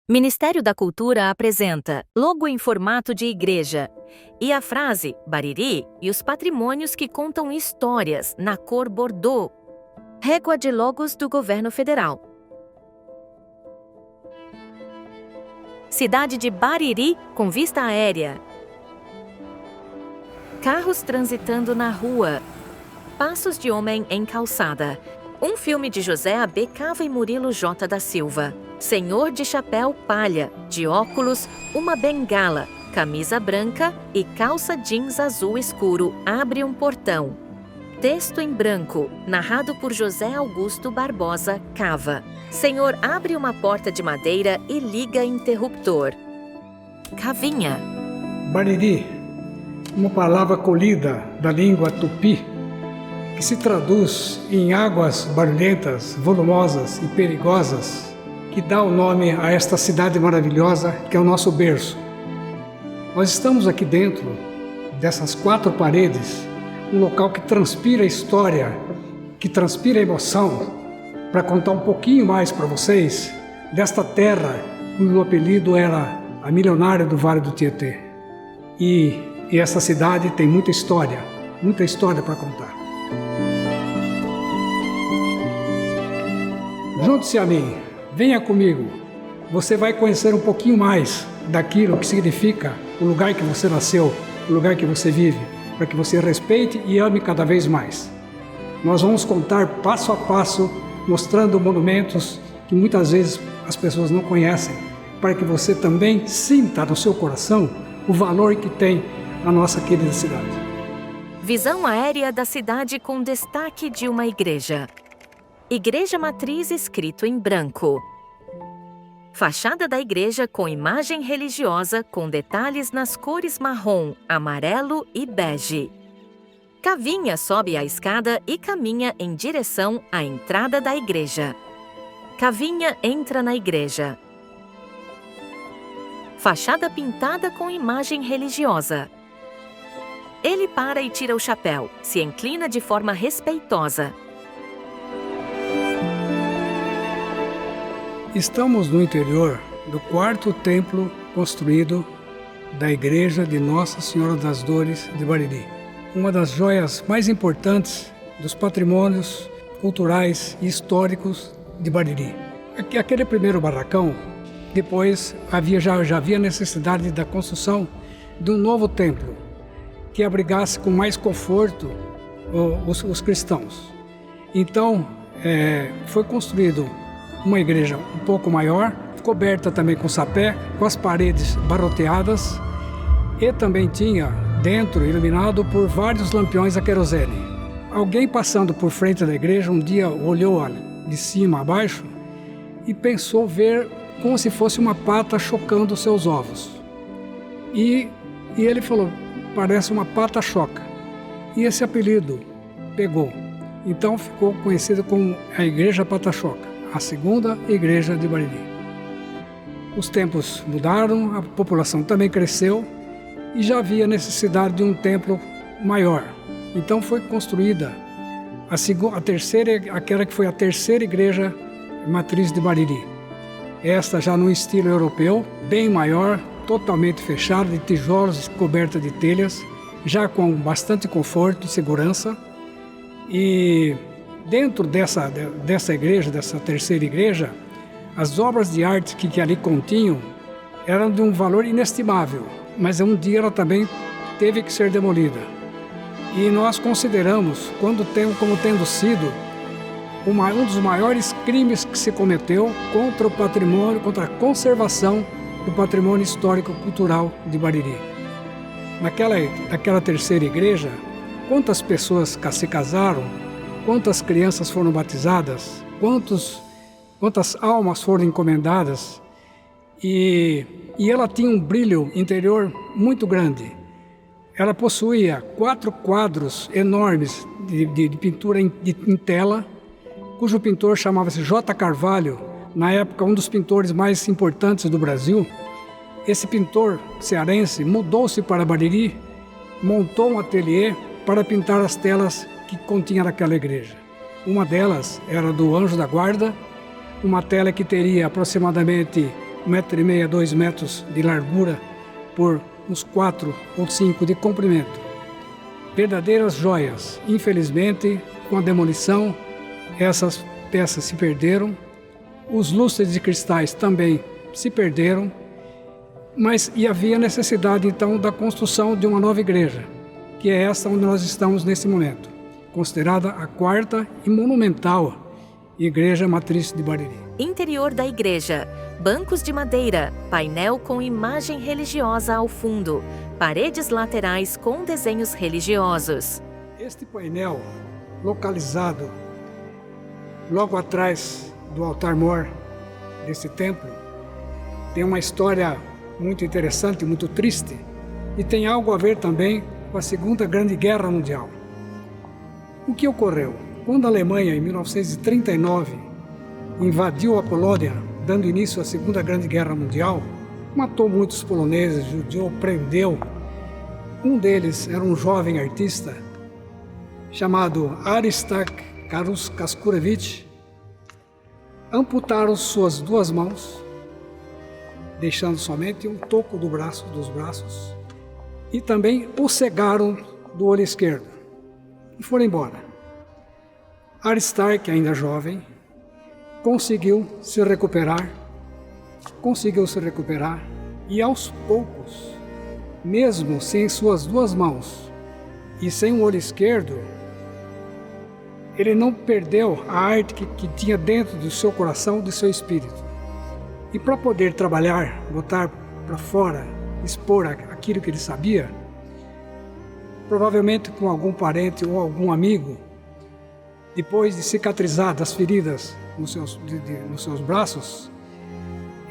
Ministério da Cultura apresenta logo em formato de igreja e a frase Bariri e os patrimônios que contam histórias na cor Bordeaux. Régua de logos do Governo Federal. Cidade de Bariri com vista aérea. Carros transitando na rua. Passos de homem em calçada. Um filme de José A.B. Cava e Murilo J. da Silva. Senhor de chapéu palha, de óculos, uma bengala, camisa branca e calça jeans azul escuro abre um portão. Texto em branco, narrado por José Augusto Barbosa Cava. Senhor abre uma porta de madeira e liga interruptor. Cavinha. Bariri, uma palavra colhida da língua tupi, que se traduz em águas barulhentas, volumosas e perigosas, que dá o nome a esta cidade maravilhosa que é o nosso berço. Nós estamos aqui dentro dessas quatro paredes, um local que transpira história, que transpira emoção, para contar um pouquinho mais para vocês desta terra cujo apelido era a milionária do Vale do Tietê. E essa cidade tem muita história para contar. Junte-se a mim. Venha comigo, você vai conhecer um pouquinho mais daquilo que significa o lugar que você nasceu, o lugar que você vive, para que você respeite e ame cada vez mais. Nós vamos contar passo a passo, mostrando monumentos que muitas vezes as pessoas não conhecem, para que você também sinta no seu coração o valor que tem a nossa querida cidade. Visão aérea da cidade com destaque de uma igreja. Igreja Matriz escrito em branco. Fachada da igreja com imagem religiosa com detalhes nas cores marrom, amarelo e bege. Cavinha sobe a escada e caminha em direção à entrada da igreja. Cavinha entra na igreja. Fachada pintada com imagem religiosa. Ele para e tira o chapéu, se inclina de forma respeitosa. Estamos no interior do quarto templo construído da Igreja de Nossa Senhora das Dores de Bariri, uma das joias mais importantes dos patrimônios culturais e históricos de Bariri. Aquele primeiro barracão, depois já havia necessidade da construção de um novo templo que abrigasse com mais conforto os cristãos. Então, foi construído uma igreja um pouco maior, coberta também com sapé, com as paredes barroteadas e também tinha dentro iluminado por vários lampiões a querosene. Alguém passando por frente da igreja um dia olhou de cima a baixo e pensou ver como se fosse uma pata chocando seus ovos. E ele falou, parece uma pata choca. E esse apelido pegou. Então ficou conhecido como a Igreja Pata Choca, a segunda igreja de Bariri. Os tempos mudaram, a população também cresceu e já havia necessidade de um templo maior. Então foi construída aquela que foi a terceira igreja matriz de Bariri. Esta já no estilo europeu, bem maior, totalmente fechada, de tijolos, coberta de telhas, já com bastante conforto e segurança. E dentro dessa igreja, dessa terceira igreja, as obras de arte que ali continham eram de um valor inestimável, mas um dia ela também teve que ser demolida. E nós consideramos como tendo sido um dos maiores crimes que se cometeu contra o patrimônio, contra a conservação do patrimônio histórico-cultural de Bariri. Naquela terceira igreja, quantas pessoas se casaram, quantas crianças foram batizadas, quantas almas foram encomendadas, e ela tinha um brilho interior muito grande. Ela possuía 4 quadros enormes de pintura em tela, cujo pintor chamava-se J. Carvalho, na época um dos pintores mais importantes do Brasil. Esse pintor cearense mudou-se para Bariri, montou um ateliê para pintar as telas que continha naquela igreja. Uma delas era do Anjo da Guarda, uma tela que teria aproximadamente 1,5 a 2 metros de largura por uns 4 ou 5 de comprimento. Verdadeiras joias. Infelizmente, com a demolição, essas peças se perderam. Os lustres de cristais também se perderam. Mas havia necessidade, então, da construção de uma nova igreja, que é esta onde nós estamos nesse momento, considerada a quarta e monumental Igreja Matriz de Bariri. Interior da igreja. Bancos de madeira, painel com imagem religiosa ao fundo, paredes laterais com desenhos religiosos. Este painel, localizado logo atrás do altar-mor desse templo, tem uma história muito interessante, muito triste, e tem algo a ver também com a Segunda Grande Guerra Mundial. O que ocorreu? Quando a Alemanha, em 1939, invadiu a Polônia, dando início à Segunda Grande Guerra Mundial, matou muitos poloneses, judiou, prendeu. Um deles era um jovem artista chamado Aristark Kaskurewicz. Amputaram suas 2 mãos, deixando somente um toco dos braços, e também o cegaram do olho esquerdo e foram embora. Aristark, ainda jovem, conseguiu se recuperar e aos poucos, mesmo sem suas 2 mãos e sem o olho esquerdo, ele não perdeu a arte que tinha dentro do seu coração, do seu espírito. E para poder trabalhar, botar para fora, expor aquilo que ele sabia, provavelmente com algum parente ou algum amigo, depois de cicatrizar das feridas nos seus braços,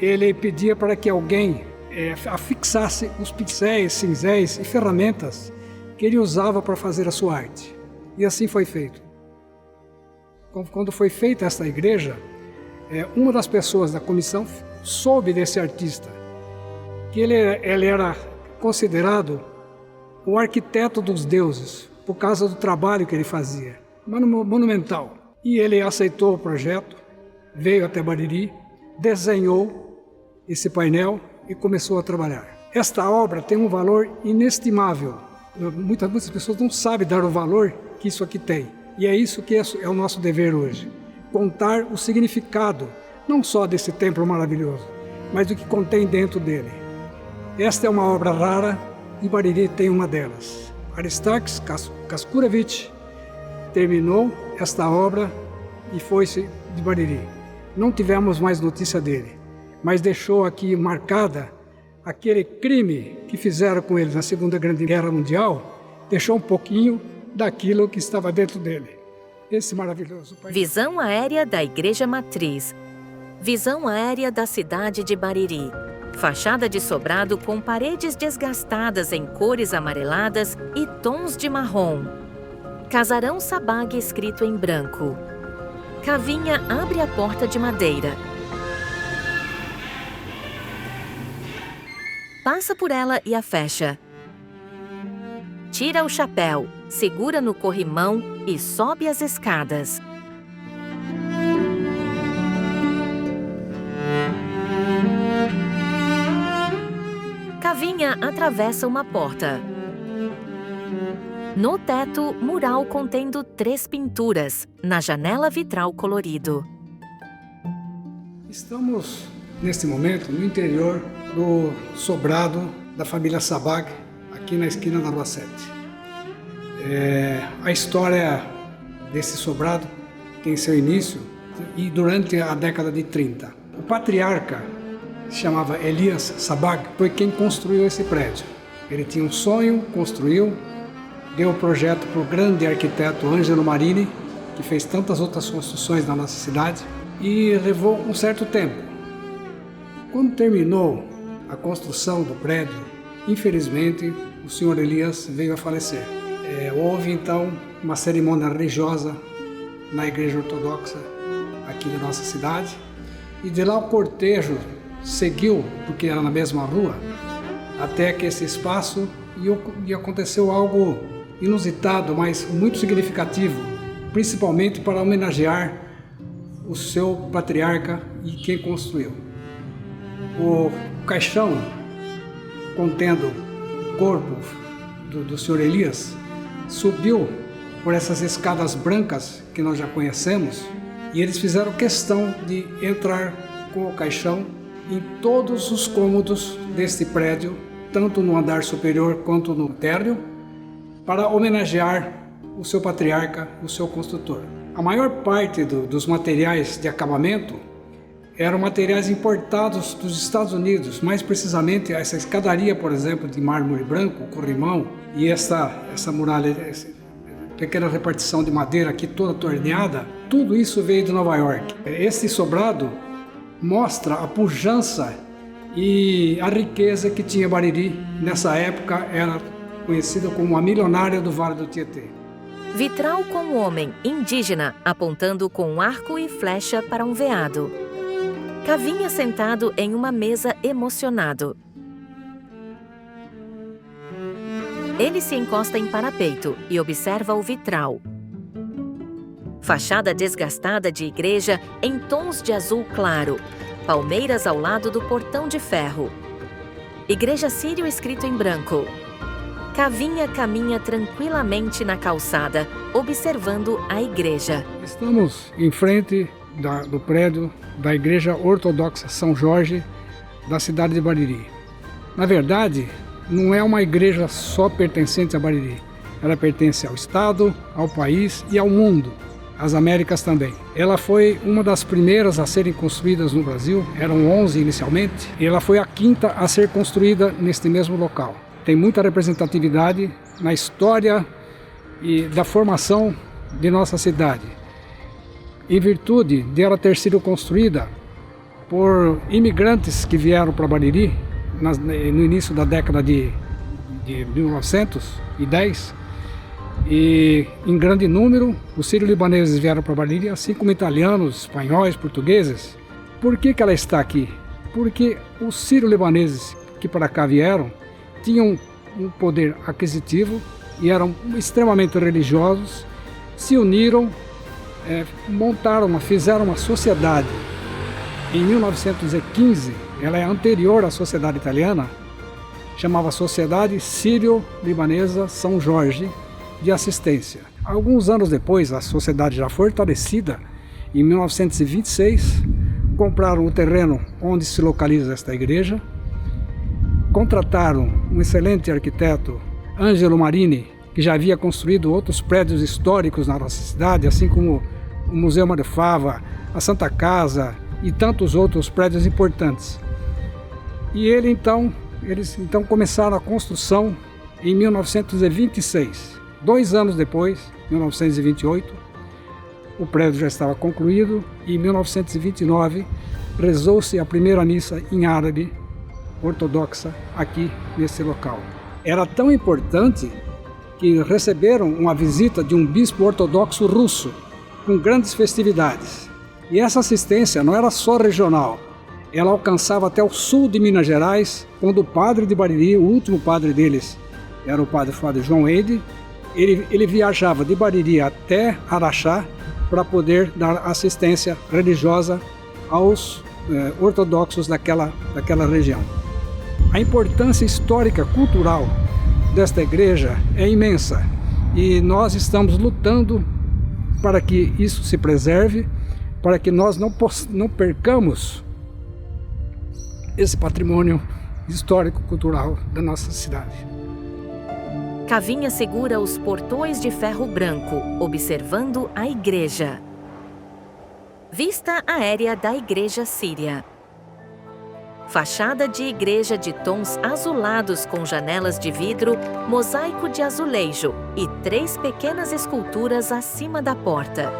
ele pedia para que alguém afixasse os pincéis, cinzéis e ferramentas que ele usava para fazer a sua arte. E assim foi feito. Quando foi feita esta igreja, uma das pessoas da comissão soube desse artista, que ele era considerado o arquiteto dos deuses, por causa do trabalho que ele fazia, monumental. E ele aceitou o projeto, veio até Bariri, desenhou esse painel e começou a trabalhar. Esta obra tem um valor inestimável. Muitas pessoas não sabem dar o valor que isso aqui tem. E é isso que é o nosso dever hoje. Contar o significado, não só desse templo maravilhoso, mas do que contém dentro dele. Esta é uma obra rara e Bariri tem uma delas. Aristark Kaskurewicz terminou esta obra e foi-se de Bariri. Não tivemos mais notícia dele, mas deixou aqui marcada aquele crime que fizeram com ele na Segunda Grande Guerra Mundial, deixou um pouquinho daquilo que estava dentro dele. Esse maravilhoso painel. Visão aérea da Igreja Matriz. Visão aérea da cidade de Bariri. Fachada de sobrado com paredes desgastadas em cores amareladas e tons de marrom. Casarão Sabag escrito em branco. Cavinha abre a porta de madeira. Passa por ela e a fecha. Tira o chapéu, segura no corrimão e sobe as escadas. Cavinha atravessa uma porta. No teto, mural contendo 3 pinturas, na janela vitral colorido. Estamos, neste momento, no interior do sobrado da família Sabag, aqui na esquina da Rua 7. A história desse sobrado tem seu início e durante a década de 30. O patriarca, se chamava Elias Sabag, foi quem construiu esse prédio. Ele tinha um sonho, construiu, deu o projeto para o grande arquiteto Ângelo Marini, que fez tantas outras construções na nossa cidade, e levou um certo tempo. Quando terminou a construção do prédio, infelizmente, o senhor Elias veio a falecer. Houve então uma cerimônia religiosa na igreja ortodoxa aqui da nossa cidade, e de lá o cortejo seguiu, porque era na mesma rua, até que esse espaço, e aconteceu algo inusitado, mas muito significativo, principalmente para homenagear o seu patriarca e quem construiu. O caixão contendo o corpo do senhor Elias subiu por essas escadas brancas que nós já conhecemos, e eles fizeram questão de entrar com o caixão em todos os cômodos deste prédio, tanto no andar superior quanto no térreo, para homenagear o seu patriarca, o seu construtor. A maior parte dos materiais de acabamento eram materiais importados dos Estados Unidos, mais precisamente essa escadaria, por exemplo, de mármore branco, corrimão, e essa muralha, essa pequena repartição de madeira aqui toda torneada, tudo isso veio de Nova York. Este sobrado mostra a pujança e a riqueza que tinha Bariri. Nessa época era conhecida como a milionária do Vale do Tietê. Vitral com um homem indígena apontando com um arco e flecha para um veado. Cavinha sentado em uma mesa emocionado. Ele se encosta em parapeito e observa o vitral. Fachada desgastada de igreja em tons de azul claro. Palmeiras ao lado do portão de ferro. Igreja sírio escrito em branco. Cavinha caminha tranquilamente na calçada, observando a igreja. Estamos em frente do prédio da Igreja Ortodoxa São Jorge, da cidade de Bariri. Na verdade, não é uma igreja só pertencente a Bariri. Ela pertence ao Estado, ao país e ao mundo, às Américas também. Ela foi uma das primeiras a serem construídas no Brasil, eram 11 inicialmente, e ela foi a quinta a ser construída neste mesmo local. Tem muita representatividade na história e da formação de nossa cidade, em virtude de ela ter sido construída por imigrantes que vieram para Bariri no início da década de 1910, e em grande número os sírio-libaneses vieram para Bariri, assim como italianos, espanhóis, portugueses. Por que ela está aqui? Porque os sírio-libaneses que para cá vieram tinham um poder aquisitivo e eram extremamente religiosos, se uniram, fizeram uma sociedade. Em 1915, ela é anterior à sociedade italiana, chamava Sociedade Sírio-Libanesa São Jorge de Assistência. Alguns anos depois, a sociedade já fortalecida, em 1926, compraram o terreno onde se localiza esta igreja, contrataram um excelente arquiteto, Ângelo Marini, que já havia construído outros prédios históricos na nossa cidade, assim como o Museu Marifava, a Santa Casa e tantos outros prédios importantes. E eles então começaram a construção em 1926. 2 anos depois, 1928, o prédio já estava concluído e em 1929 rezou-se a primeira missa em árabe ortodoxa aqui nesse local. Era tão importante que receberam uma visita de um bispo ortodoxo russo, com grandes festividades. E essa assistência não era só regional, ela alcançava até o sul de Minas Gerais, quando o padre de Bariri, o último padre deles, era o padre João Eide, ele viajava de Bariri até Araxá para poder dar assistência religiosa aos ortodoxos daquela região. A importância histórica, cultural desta igreja é imensa e nós estamos lutando para que isso se preserve, para que nós não percamos esse patrimônio histórico-cultural da nossa cidade. Cavinha segura os portões de ferro branco, observando a igreja. Vista aérea da igreja síria. Fachada de igreja de tons azulados com janelas de vidro, mosaico de azulejo e 3 pequenas esculturas acima da porta.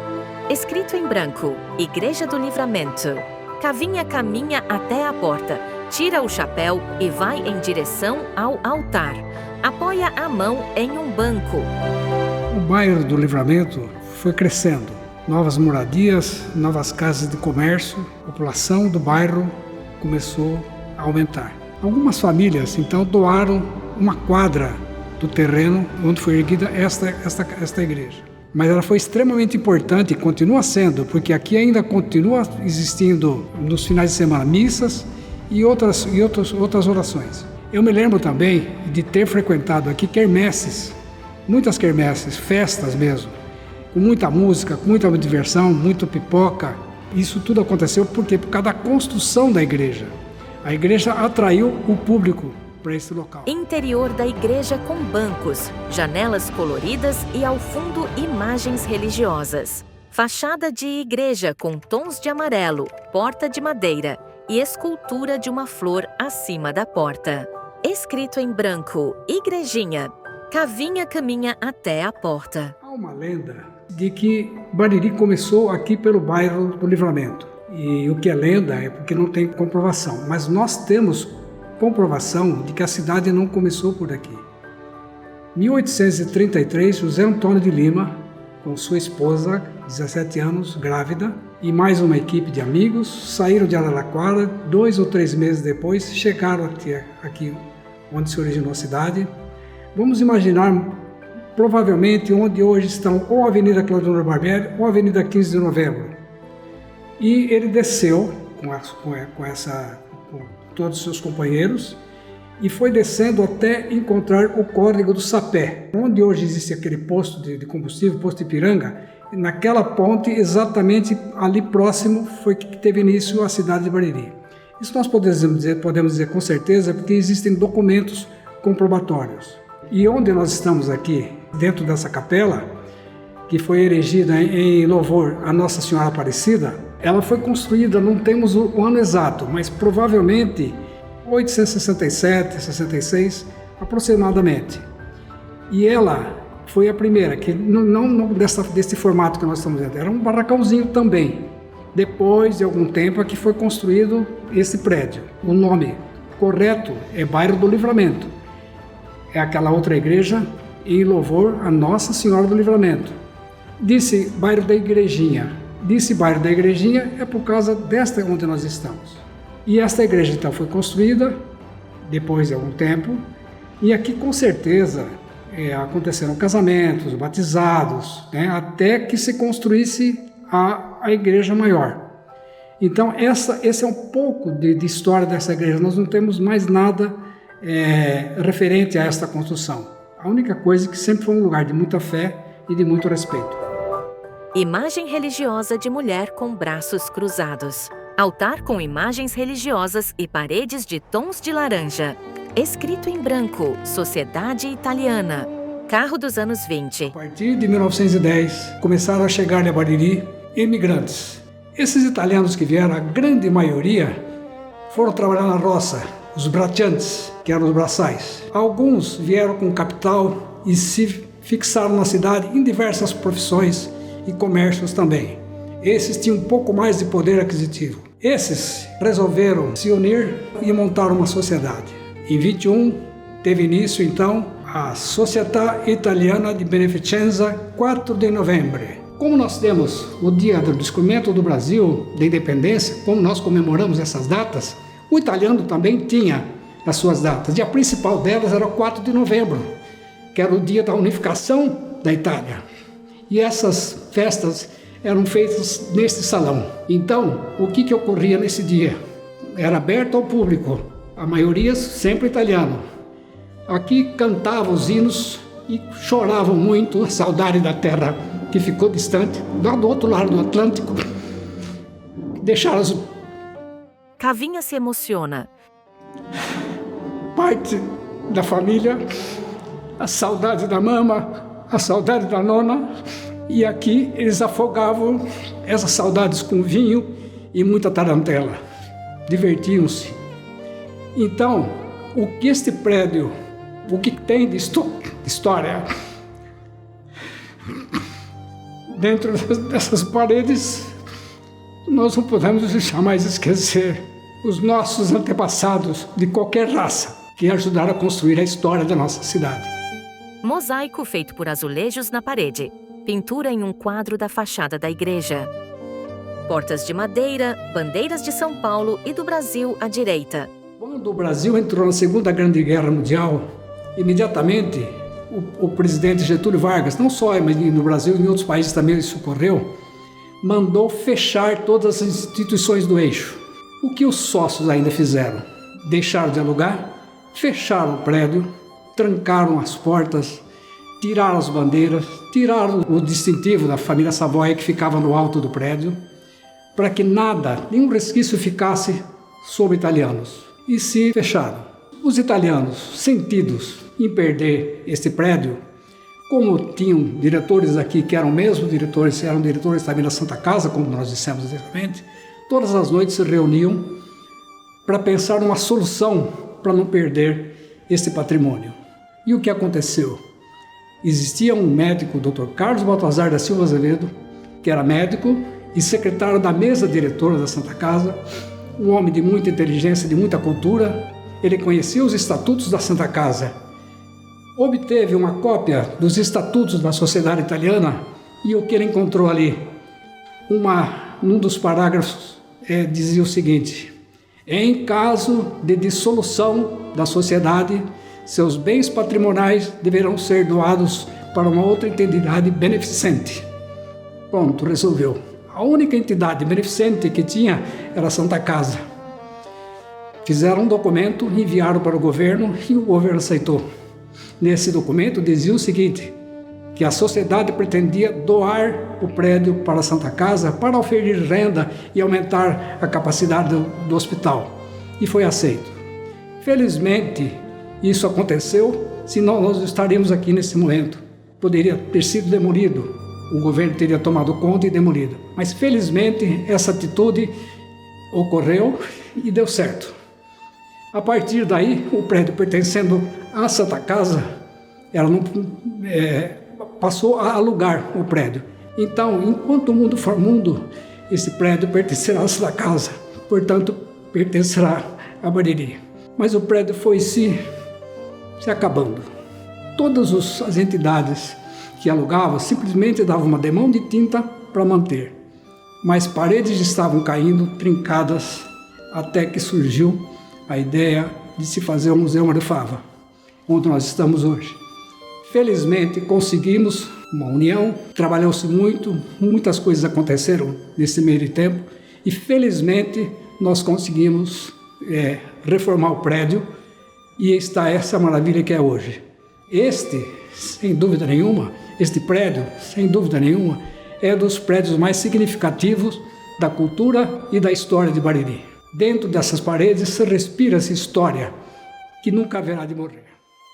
Escrito em branco, Igreja do Livramento. Cavinha caminha até a porta, tira o chapéu e vai em direção ao altar. Apoia a mão em um banco. O bairro do Livramento foi crescendo. Novas moradias, novas casas de comércio, a população do bairro começou a aumentar. Algumas famílias, então, doaram uma quadra do terreno onde foi erguida esta igreja. Mas ela foi extremamente importante e continua sendo, porque aqui ainda continua existindo, nos finais de semana, missas e outras orações. Eu me lembro também de ter frequentado aqui quermesses, muitas quermesses, festas mesmo, com muita música, com muita diversão, muita pipoca. Isso tudo aconteceu por quê? Por causa da construção da igreja. A igreja atraiu o público para esse local. Interior da igreja com bancos, janelas coloridas e ao fundo imagens religiosas. Fachada de igreja com tons de amarelo, porta de madeira e escultura de uma flor acima da porta. Escrito em branco, igrejinha. Cavinha caminha até a porta. Há uma lenda de que Bariri começou aqui pelo bairro do Livramento. E o que é lenda é porque não tem comprovação. Mas nós temos comprovação de que a cidade não começou por aqui. Em 1833, José Antônio de Lima, com sua esposa, 17 anos, grávida, e mais uma equipe de amigos, saíram de Araraquara. 2 ou 3 meses depois, chegaram aqui onde se originou a cidade. Vamos imaginar, provavelmente, onde hoje estão ou a Avenida Claudionor Barbieri ou a Avenida 15 de Novembro. E ele desceu com todos os seus companheiros e foi descendo até encontrar o córrego do Sapé, onde hoje existe aquele posto de combustível, posto Ipiranga. Naquela ponte, exatamente ali próximo, foi que teve início a cidade de Bariri. Isso nós podemos dizer com certeza porque existem documentos comprobatórios. E onde nós estamos aqui, dentro dessa capela, que foi erigida em louvor a Nossa Senhora Aparecida, ela foi construída, não temos o ano exato, mas provavelmente 867, 66, aproximadamente. E ela foi a primeira, que não desse formato que nós estamos vendo, era um barracãozinho também. Depois de algum tempo é que foi construído esse prédio. O nome correto é Bairro do Livramento. É aquela outra igreja em louvor a Nossa Senhora do Livramento. Disse Bairro da Igrejinha. Disse Bairro da Igrejinha é por causa desta onde nós estamos. E esta igreja então foi construída depois de algum tempo, e aqui com certeza aconteceram casamentos, batizados, né, até que se construísse a igreja maior. Então esse é um pouco de história dessa igreja. Nós não temos mais nada referente a esta construção. A única coisa é que sempre foi um lugar de muita fé e de muito respeito. Imagem religiosa de mulher com braços cruzados. Altar com imagens religiosas e paredes de tons de laranja. Escrito em branco, Sociedade Italiana. Carro dos anos 20. A partir de 1910, começaram a chegar em Bariri imigrantes. Esses italianos que vieram, a grande maioria, foram trabalhar na roça, os bracciantes, que eram os braçais. Alguns vieram com capital e se fixaram na cidade em diversas profissões e comércios também. Esses tinham um pouco mais de poder aquisitivo. Esses resolveram se unir e montar uma sociedade. Em 21, teve início então a Società Italiana di Beneficenza 4 de novembro. Como nós temos o dia do descobrimento do Brasil, da independência, como nós comemoramos essas datas, o italiano também tinha as suas datas. E a principal delas era o 4 de novembro, que era o dia da unificação da Itália. E essas festas eram feitas neste salão. Então, o que ocorria nesse dia? Era aberto ao público, a maioria sempre italiano. Aqui cantavam os hinos e choravam muito a saudade da terra que ficou distante, do outro lado do Atlântico. Deixaram as... Cavinha se emociona. Parte da família, a saudade da mama, a saudade da nona, e aqui eles afogavam essas saudades com vinho e muita tarantela. Divertiam-se. Então, o que este prédio, o que tem de história dentro dessas paredes, nós não podemos jamais esquecer os nossos antepassados de qualquer raça que ajudaram a construir a história da nossa cidade. Mosaico feito por azulejos na parede. Pintura em um quadro da fachada da igreja. Portas de madeira, bandeiras de São Paulo e do Brasil à direita. Quando o Brasil entrou na Segunda Grande Guerra Mundial, imediatamente o presidente Getúlio Vargas, não só no Brasil, em outros países também isso ocorreu, mandou fechar todas as instituições do eixo. O que os sócios ainda fizeram? Deixaram de alugar, fecharam o prédio, trancaram as portas, tiraram as bandeiras, tiraram o distintivo da família Savoy que ficava no alto do prédio, para que nada, nenhum resquício ficasse sobre italianos. E se fecharam. Os italianos, sentidos em perder este prédio, como tinham diretores aqui que eram mesmo diretores, eram diretores também da Santa Casa, como nós dissemos anteriormente, todas as noites se reuniam para pensar numa solução para não perder esse patrimônio. E o que aconteceu? Existia um médico, o Dr. Carlos Baltazar da Silva Azevedo, que era médico e secretário da mesa diretora da Santa Casa, um homem de muita inteligência, de muita cultura. Ele conhecia os estatutos da Santa Casa, obteve uma cópia dos estatutos da Sociedade Italiana e o que ele encontrou ali, num dos parágrafos, dizia o seguinte: em caso de dissolução da sociedade, seus bens patrimoniais deverão ser doados para uma outra entidade beneficente. Pronto, resolveu. A única entidade beneficente que tinha era a Santa Casa. Fizeram um documento, enviaram para o governo e o governo aceitou. Nesse documento dizia o seguinte, que a sociedade pretendia doar o prédio para a Santa Casa para oferir renda e aumentar a capacidade do hospital. E foi aceito. Felizmente, isso aconteceu, senão nós estaríamos aqui nesse momento. Poderia ter sido demolido, o governo teria tomado conta e demolido. Mas felizmente essa atitude ocorreu e deu certo. A partir daí, o prédio pertencendo à Santa Casa, ela não, passou a alugar o prédio. Então, enquanto o mundo for mundo, esse prédio pertencerá à Santa Casa, portanto, pertencerá a Bariri. Mas o prédio foi se acabando. Todas as entidades que alugavam simplesmente davam uma demão de tinta para manter. Mas paredes estavam caindo, trincadas, até que surgiu a ideia de se fazer o Museu Mário Fava, onde nós estamos hoje. Felizmente conseguimos uma união, trabalhou-se muito, muitas coisas aconteceram nesse meio de tempo e felizmente nós conseguimos reformar o prédio e está essa maravilha que é hoje. Sem dúvida nenhuma, este prédio, sem dúvida nenhuma, é dos prédios mais significativos da cultura e da história de Bariri. Dentro dessas paredes se respira essa história que nunca haverá de morrer.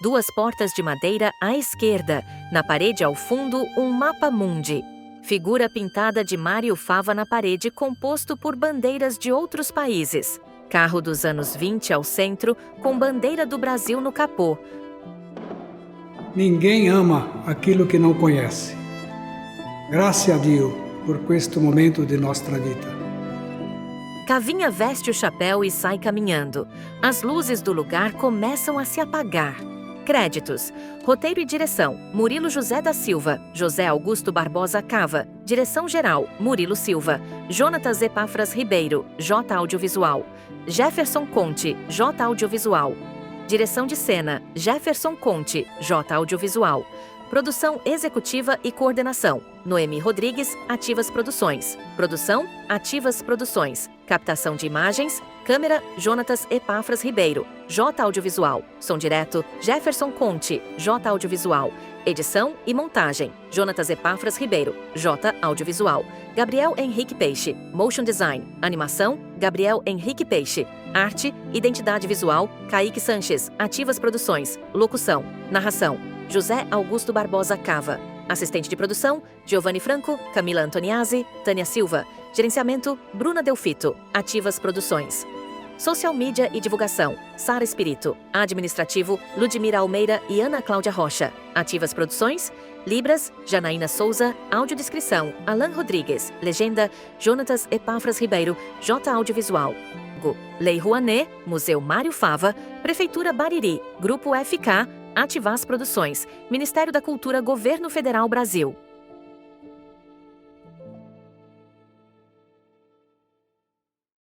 Duas portas de madeira à esquerda, na parede ao fundo um mapa mundi. Figura pintada de Mário Fava na parede composto por bandeiras de outros países. Carro dos anos 20 ao centro com bandeira do Brasil no capô. Ninguém ama aquilo que não conhece. Graças a Deus por este momento de nossa vida. Cavinha veste o chapéu e sai caminhando. As luzes do lugar começam a se apagar. Créditos. Roteiro e direção: Murilo José da Silva, José Augusto Barbosa Cava. Direção-geral: Murilo Silva. Jonatas Epáfras Ribeiro, J Audiovisual. Jefferson Conte, J Audiovisual. Direção de cena: Jefferson Conte, J Audiovisual. Produção executiva e coordenação: Noemi Rodrigues, Ativas Produções. Produção: Ativas Produções. Captação de imagens: câmera: Jonatas Epáfras Ribeiro, J Audiovisual. Som direto: Jefferson Conte, J Audiovisual. Edição e montagem: Jonatas Epáfras Ribeiro, J Audiovisual. Gabriel Henrique Peixe. Motion Design. Animação: Gabriel Henrique Peixe. Arte, Identidade Visual: Kaique Sanches, Ativas Produções. Locução: Narração: José Augusto Barbosa Cava. Assistente de produção: Giovanni Franco, Camila Antoniazzi, Tânia Silva. Gerenciamento: Bruna Delfito, Ativas Produções. Social Media e Divulgação: Sara Espírito. Administrativo: Ludmira Almeida e Ana Cláudia Rocha. Ativas Produções: Libras, Janaína Souza. Audiodescrição: Alan Rodrigues. Legenda: Jonatas Epáfras Ribeiro, J Audiovisual. Lei Rouanet, Museu Mário Fava, Prefeitura Bariri, Grupo FK, Ativas Produções, Ministério da Cultura, Governo Federal Brasil.